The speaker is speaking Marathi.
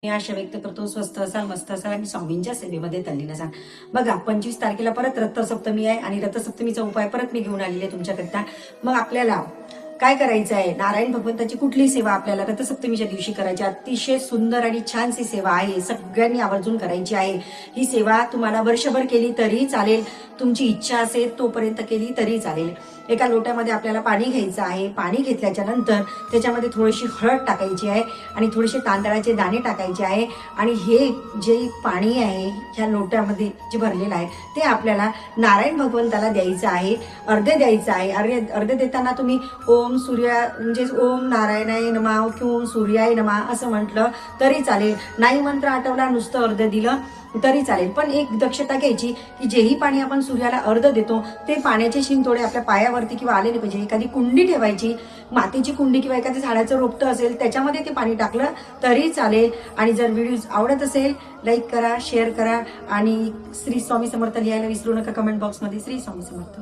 मी आशा व्यक्त करतो स्वस्त असाल, मस्त असाल आणि स्वामींच्या सेवेमध्ये तल्लीन असाल. बघा 25 तारखेला परत रथसप्तमी आहे आणि रथसप्तमीचा उपाय परत मी घेऊन आलेली आहे तुमच्याकरिता. मग आपल्याला काय करायचं आहे, नारायण भगवंताची कुठली सेवा आपल्याला रथसप्तमीच्या दिवशी करायची. अतिशय सुंदर आणि छानशी सेवा आहे, सगळ्यांनी आवर्जून करायची आहे. ही सेवा तुम्हाला वर्षभर केली तरी चालेल, तुमची इच्छा असेल तोपर्यंत केली तरी चालेल. एका लोट्यामध्ये आपल्याला पाणी घ्यायचं आहे. पाणी घेतल्याच्या नंतर त्याच्यामध्ये थोडीशी हळद टाकायची आहे आणि थोडेसे तांदळाचे दाणे टाकायचे आहे आणि हे जे पाणी आहे ह्या लोट्यामध्ये जे भरलेलं आहे ते आपल्याला नारायण भगवंताला द्यायचं आहे. अर्धे द्यायचं आहे. अर्धे देताना तुम्ही ओम सूर्या म्हणजे ओम नारायणाय नमः किंवा सूर्याय नमः असं म्हटलं तरी चालेल. नाही मंत्र आठवला नुसतं अर्ध दिलं तरी चालेल. पण एक दक्षता घ्यायची की जेही पाणी आपण सूर्याला अर्ध देतो ते पाण्याचे शिंतोडे आपल्या पायावरती किंवा आलेले पाहिजे. एखादी कुंडी ठेवायची, मातीची कुंडी किंवा एखाद्या झाडाचं रोपटं असेल त्याच्यामध्ये ते पाणी टाकलं तरी चालेल. आणि जर व्हिडिओ आवडत असेल लाईक करा, शेअर करा आणि श्री स्वामी समर्थ लिहायला विसरू नका कमेंट बॉक्समध्ये. श्री स्वामी समर्थ.